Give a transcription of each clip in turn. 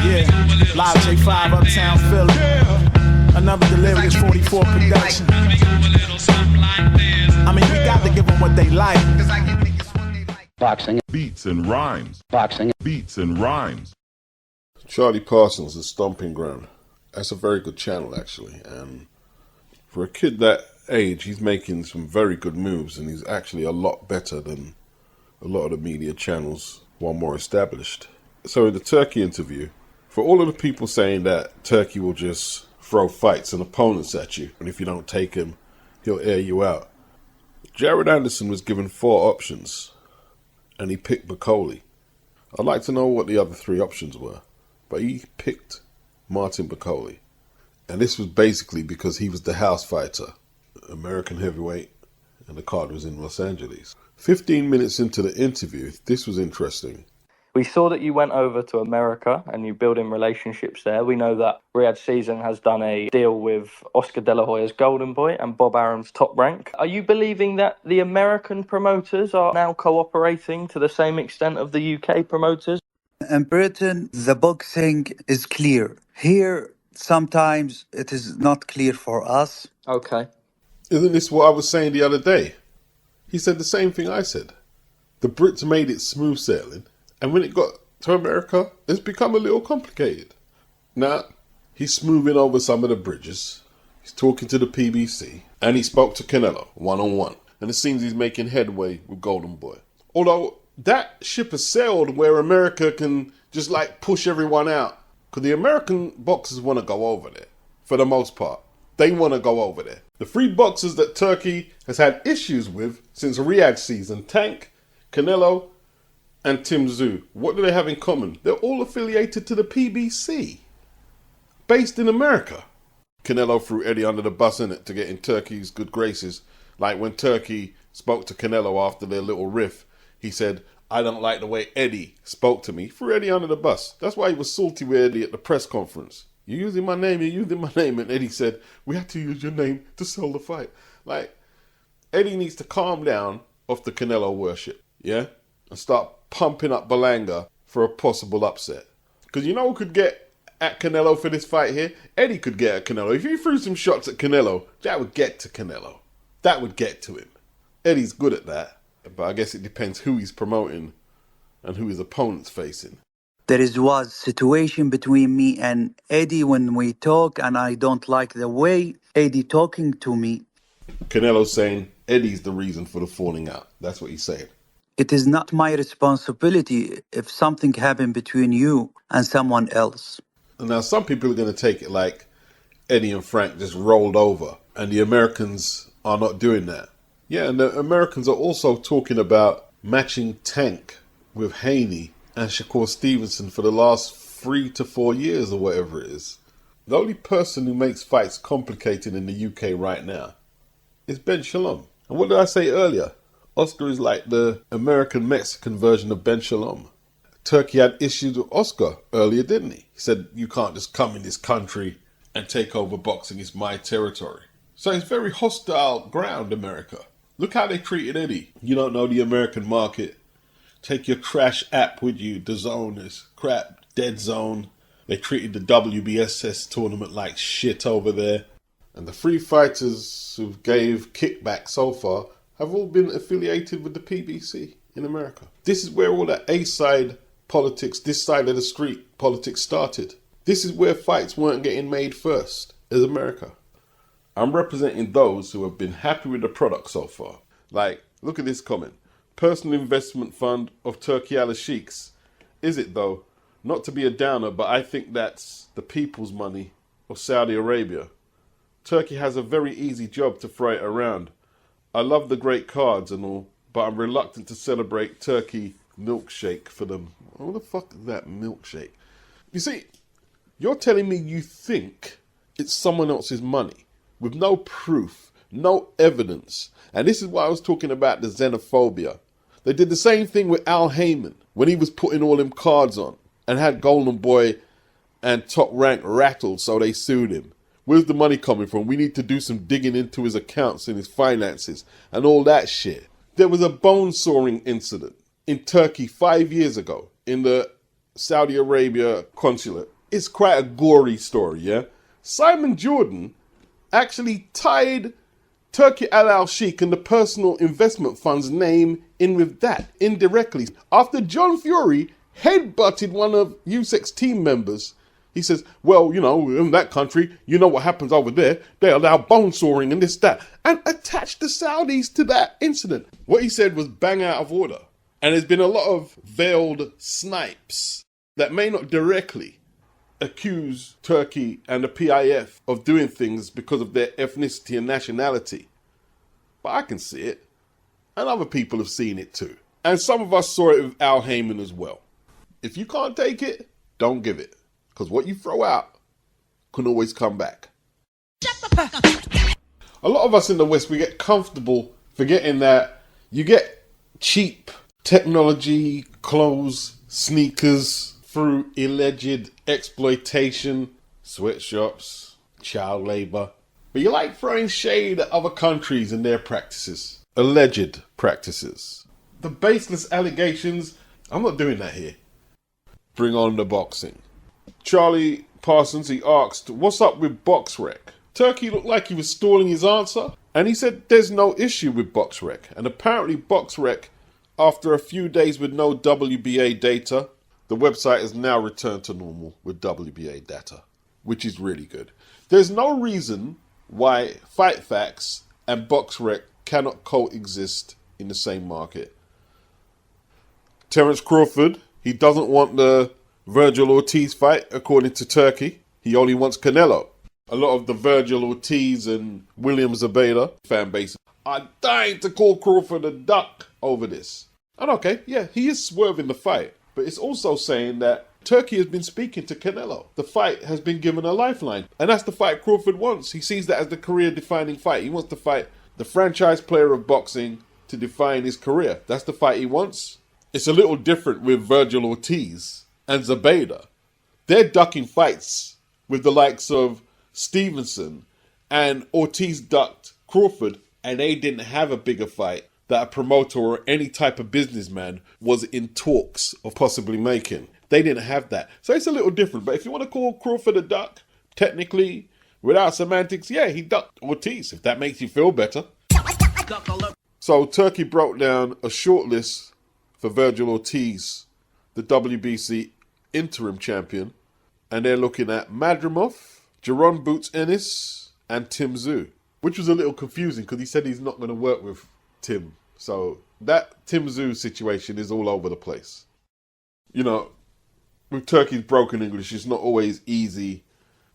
Yeah, live J5 Uptown Philly. Another delirious 44 production. I mean, we got to give them what they like. Boxing. Beats and rhymes. Boxing. Beats and rhymes. Charlie Parsons' The Stomping Ground. That's a very good channel, actually. And for a kid that age, he's making some very good moves, and he's actually a lot better than a lot of the media channels who are more established. So in the Turkey interview, for all of the people saying that Turkey will just throw fights and opponents at you, and if you don't take him, he'll air you out, Jared Anderson was given 4 options, and he picked Bakole. I'd like to know what the other 3 options were, but he picked Martin Bakole. And this was basically because he was the house fighter, American heavyweight, and the card was in Los Angeles. 15 minutes into the interview, this was interesting. We saw that you went over to America and you building relationships there. We know that Riyadh Season has done a deal with Oscar De La Hoya's Golden Boy and Bob Arum's Top Rank. Are you believing that the American promoters are now cooperating to the same extent of the UK promoters? In Britain, the boxing is clear. Here, sometimes it is not clear for us. Okay. Isn't this what I was saying the other day? He said the same thing I said. The Brits made it smooth sailing, and when it got to America, it's become a little complicated. Now, he's smoothing over some of the bridges. He's talking to the PBC, and he spoke to Canelo one-on-one. And it seems he's making headway with Golden Boy. Although that ship has sailed where America can just like push everyone out. Because the American boxers want to go over there, for the most part. They want to go over there. The 3 boxers that Turkey has had issues with since Riyadh Season, Tank, Canelo, and Tszyu, what do they have in common? They're all affiliated to the PBC, based in America. Canelo threw Eddie under the bus in it to get in Turkey's good graces. Like when Turkey spoke to Canelo after their little riff, he said, "I don't like the way Eddie spoke to me." Threw Eddie under the bus. That's why he was salty with Eddie at the press conference. You're using my name, you're using my name. And Eddie said, "We had to use your name to sell the fight." Like, Eddie needs to calm down off the Canelo worship, yeah? And start pumping up Balanga for a possible upset. Because you know who could get at Canelo for this fight here? Eddie could get at Canelo. If he threw some shots at Canelo, that would get to Canelo. That would get to him. Eddie's good at that. But I guess it depends who he's promoting and who his opponent's facing. Was situation between me and Eddie when we talk, and I don't like the way Eddie talking to me. Canelo's saying Eddie's the reason for the falling out. That's what he's saying. It is not my responsibility if something happened between you and someone else. And now some people are going to take it like Eddie and Frank just rolled over, and the Americans are not doing that. Yeah, and the Americans are also talking about matching Tank with Haney and Shakur Stevenson for the last 3 to 4 years or whatever it is. The only person who makes fights complicated in the UK right now is Ben Shalom. And what did I say earlier? Oscar is like the American-Mexican version of Ben Shalom. Turkey had issues with Oscar earlier, didn't he? He said, "You can't just come in this country and take over boxing. It's my territory." So it's very hostile ground, America. Look how they treated Eddie. You don't know the American market. Take your crash app with you. The zone is crap. Dead zone. They treated the WBSS tournament like shit over there. And the 3 fighters who gave kickback so far have all been affiliated with the PBC in America. This is where all that A-side politics, this side of the street politics started. This is where fights weren't getting made first, as America. I'm representing those who have been happy with the product so far. Like, look at this comment. Personal investment fund of Turkey Alalshikhs. Is it though? Not to be a downer, but I think that's the people's money of Saudi Arabia. Turkey has a very easy job to throw it around. I love the great cards and all, but I'm reluctant to celebrate Turkey milkshake for them. What the fuck is that milkshake? You see, you're telling me you think it's someone else's money with no proof, no evidence. And this is why I was talking about the xenophobia. They did the same thing with Al Heyman when he was putting all them cards on and had Golden Boy and Top Rank rattled, so they sued him. Where's the money coming from? We need to do some digging into his accounts and his finances and all that shit. There was a bone sawing incident in Turkey 5 years ago in the Saudi Arabia consulate. It's quite a gory story, yeah? Simon Jordan actually tied Turki Alalshikh and the personal investment fund's name in with that, indirectly. After John Fury headbutted one of USEC's team members, he says, well, you know, in that country, you know what happens over there. They allow bone sawing and this, that, and attached the Saudis to that incident. What he said was bang out of order. And there's been a lot of veiled snipes that may not directly accuse Turkey and the PIF of doing things because of their ethnicity and nationality. But I can see it. And other people have seen it too. And some of us saw it with Al Heyman as well. If you can't take it, don't give it. Because what you throw out can always come back. A lot of us in the West, we get comfortable forgetting that you get cheap technology, clothes, sneakers through alleged exploitation, sweatshops, child labor. But you like throwing shade at other countries and their practices. Alleged practices. The baseless allegations, I'm not doing that here. Bring on the boxing. Charlie Parsons, he asked, what's up with BoxRec? Turkey looked like he was stalling his answer, and he said there's no issue with BoxRec. And apparently BoxRec, after a few days with no WBA data, the website has now returned to normal with WBA data, which is really good. There's no reason why Fight Facts and BoxRec cannot coexist in the same market. Terence Crawford, he doesn't want the Virgil Ortiz fight, according to Turkey. He only wants Canelo. A lot of the Virgil Ortiz and William Zabeda fan base are dying to call Crawford a duck over this. And okay, yeah, he is swerving the fight. But it's also saying that Turkey has been speaking to Canelo. The fight has been given a lifeline. And that's the fight Crawford wants. He sees that as the career-defining fight. He wants to fight the franchise player of boxing to define his career. That's the fight he wants. It's a little different with Virgil Ortiz and Zabeda. They're ducking fights with the likes of Stevenson, and Ortiz ducked Crawford, and they didn't have a bigger fight that a promoter or any type of businessman was in talks of possibly making. They didn't have that. So it's a little different. But if you want to call Crawford a duck, technically, without semantics, yeah, he ducked Ortiz, if that makes you feel better. So Turkey broke down a short list for Virgil Ortiz, the WBC interim champion, and they're looking at Madrimov, Jaron Boots Ennis, and Tszyu, which was a little confusing because he said he's not going to work with Tim. So that Tszyu situation is all over the place. You know, with Turkey's broken English, it's not always easy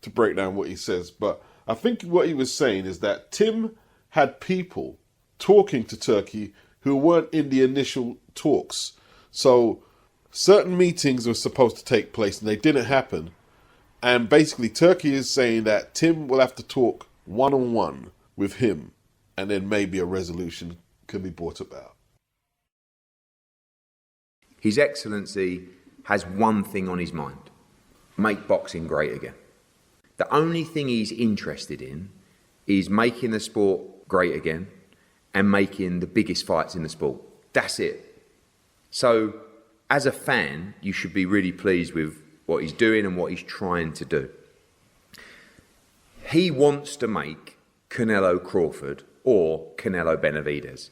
to break down what he says. But I think what he was saying is that Tim had people talking to Turkey who weren't in the initial talks. So certain meetings were supposed to take place and they didn't happen. And basically Turkey is saying that Tim will have to talk one-on-one with him, and then maybe a resolution can be brought about. His Excellency has one thing on his mind: make boxing great again. The only thing he's interested in is making the sport great again and making the biggest fights in the sport. That's it. So, as a fan, you should be really pleased with what he's doing and what he's trying to do. He wants to make Canelo Crawford or Canelo Benavidez.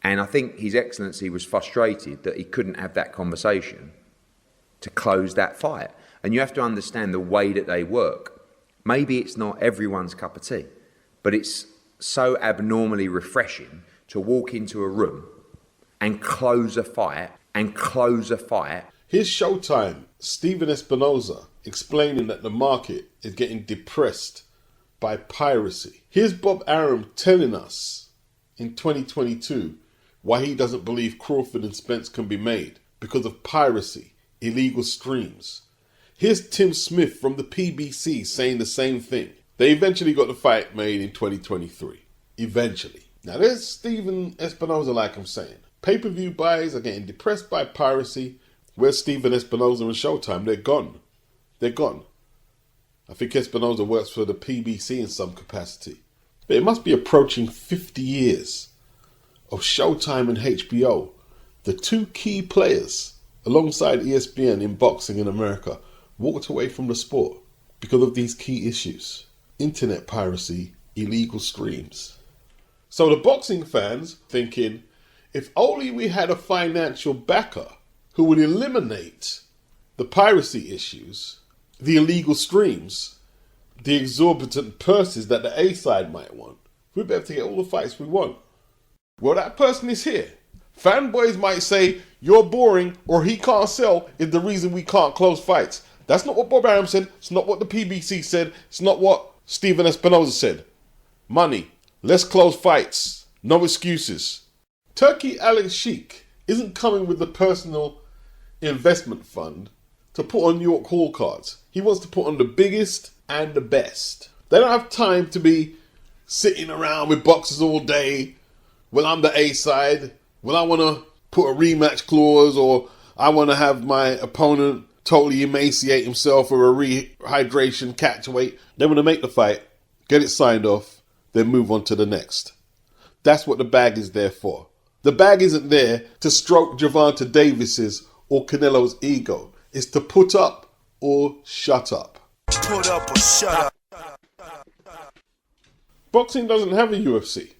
And I think His Excellency was frustrated that he couldn't have that conversation to close that fight. And you have to understand the way that they work. Maybe it's not everyone's cup of tea, but it's so abnormally refreshing to walk into a room and close a fight Here's Showtime, Stephen Espinoza, explaining that the market is getting depressed by piracy. Here's Bob Arum telling us in 2022 why he doesn't believe Crawford and Spence can be made because of piracy, illegal streams. Here's Tim Smith from the PBC saying the same thing. They eventually got the fight made in 2023. Eventually. Now there's Stephen Espinoza, like I'm saying. Pay-per-view buyers are getting depressed by piracy. Where's Stephen Espinoza and Showtime? They're gone. They're gone. I think Espinoza works for the PBC in some capacity. But it must be approaching 50 years of Showtime and HBO, the two key players alongside ESPN in boxing in America, walked away from the sport because of these key issues: internet piracy, illegal streams. So the boxing fans thinking, if only we had a financial backer who would eliminate the piracy issues, the illegal streams, the exorbitant purses that the A side might want, we'd be able to get all the fights we want. Well, that person is here. Fanboys might say, you're boring or he can't sell is the reason we can't close fights. That's not what Bob Arum said. It's not what the PBC said. It's not what Stephen Espinoza said. Money. Let's close fights. No excuses. Turki Alalshikh isn't coming with the personal investment fund to put on York Hall cards. He wants to put on the biggest and the best. They don't have time to be sitting around with boxers all day. Well, I'm the A side. Well, I want to put a rematch clause, or I want to have my opponent totally emaciate himself or a rehydration catch weight. They want to make the fight, get it signed off, then move on to the next. That's what the bag is there for. The bag isn't there to stroke Gervonta Davis's or Canelo's ego. It's to put up or shut up. Put up or shut up. Boxing doesn't have a UFC.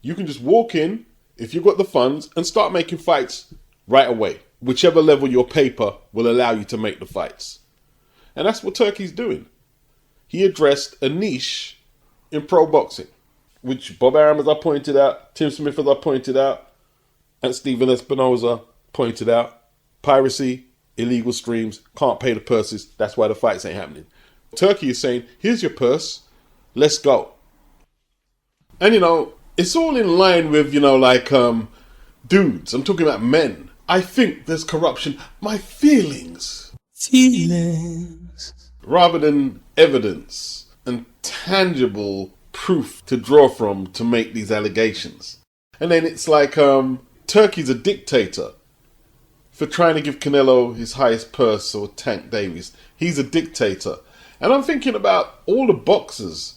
You can just walk in, if you've got the funds, and start making fights right away. Whichever level your paper will allow you to make the fights. And that's what Turkey's doing. He addressed a niche in pro boxing, which Bob Arum, as I pointed out, Tim Smith, as I pointed out, and Stephen Espinoza pointed out. Piracy, illegal streams, can't pay the purses. That's why the fights ain't happening. Turkey is saying, here's your purse, let's go. And it's all in line with, dudes. I'm talking about men. I think there's corruption. My feelings. Rather than evidence and tangible proof to draw from to make these allegations. And then it's like Turkey's a dictator for trying to give Canelo his highest purse, or Tank Davis. He's a dictator. And I'm thinking about all the boxers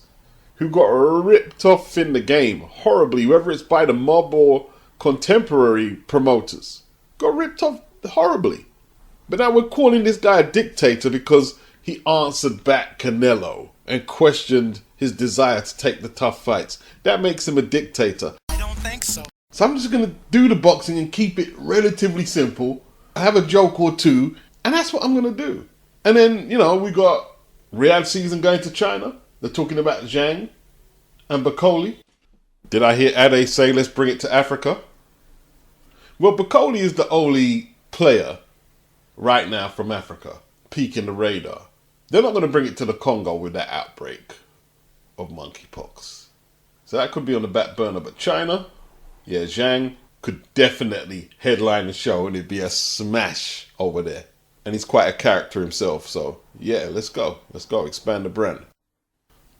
who got ripped off in the game horribly, whether it's by the mob or contemporary promoters. Got ripped off horribly. But now we're calling this guy a dictator because he answered back Canelo and questioned his desire to take the tough fights. That makes him a dictator. I don't think so. So I'm just going to do the boxing and keep it relatively simple. Have a joke or two, and that's what I'm going to do. And then, we got Riyadh season going to China. They're talking about Zhang and Bakoli. Did I hear Ade say, let's bring it to Africa? Well, Bakoli is the only player right now from Africa, peeking the radar. They're not going to bring it to the Congo with that outbreak of monkeypox. So that could be on the back burner. But China, yeah, Zhang could definitely headline the show and it'd be a smash over there. And he's quite a character himself. So, yeah, let's go. Let's go. Expand the brand.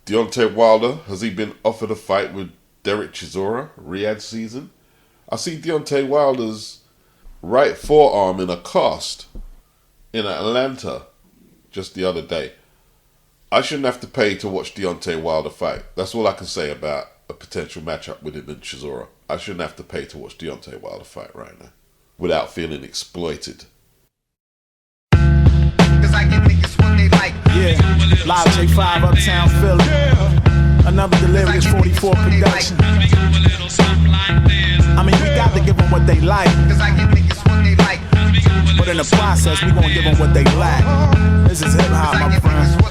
Deontay Wilder, has he been offered a fight with Derek Chisora, Riyadh season? I see Deontay Wilder's right forearm in a cast in Atlanta just the other day. I shouldn't have to pay to watch Deontay Wilder fight. That's all I can say about a potential matchup with him and Chisora. I shouldn't have to pay to watch Deontay Wilder fight right now without feeling exploited. Yeah, live J5 Uptown Philly. Another Delirious 44 production. I mean, we got to give them what they like. But in the process, we gonna give them what they lack. This is hip hop, my friend.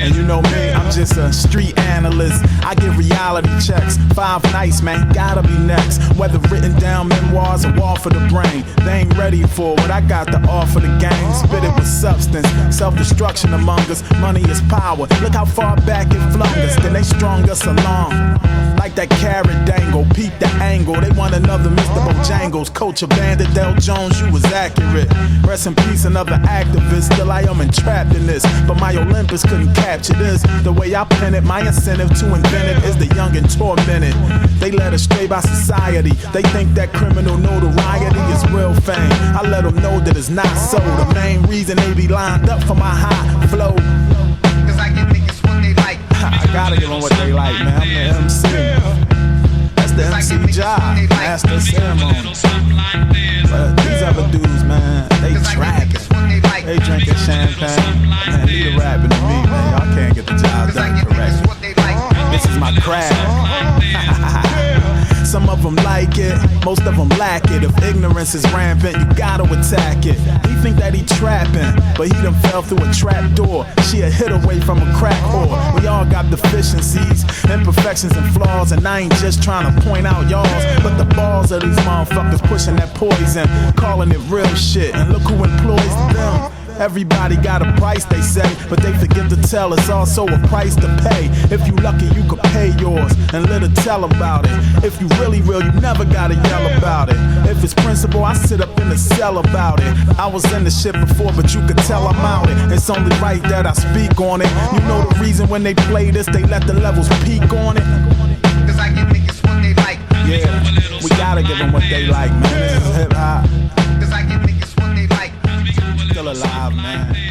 And you know me, I'm just a street analyst. I give reality checks. 5 nights, man, gotta be next. Whether written down memoirs or wall for the brain, they ain't ready for what I got to offer the game. Spit it with substance, self-destruction among us. Money is power. Look how far back it flung us. Then they strung us along. Like that carrot dangle, peep the angle. They want another Mr. Bojangles. Coach of Vanderdale Jones, you was accurate. Rest in peace, another activist. Still I am entrapped in this, but my Olympus couldn't capture this. The way I pen it, my incentive to invent it is the young and tormented. They led astray by society. They think that criminal notoriety is real fame. I let them know that it's not so. The main reason they be lined up for my high flow. Cause I give niggas what they like. I gotta give them what they like, man. I'm the MC. That's Master MC Jive, Master Ceremony. But these other dudes, man, they trapping. They drinking champagne. Man, leave the rapping to me, man. Y'all can't get the job done correctly. This is my craft. Some of them like it, most of them lack it. If ignorance is rampant, you gotta attack it. He think that he trapping, but he done fell through a trap door. She a hit away from a crack whore. We all got deficiencies, imperfections and flaws, and I ain't just trying to point out y'all's, but the balls of these motherfuckers pushing that poison, calling it real shit. And look who employs them. Everybody got a price, they say, but they forget to tell it's also a price to pay. If you lucky, you could pay yours and let her tell about it. If you really real, you never gotta yell about it. If it's principle, I sit up in the cell about it. I was in the shit before, but you could tell I'm out it. It's only right that I speak on it. You know the reason when they play this, they let the levels peak on it. Cause I get niggas what they like. Yeah, we gotta give them what they like, man. This is hip hop. Cause I get niggas what they like. Still alive, man.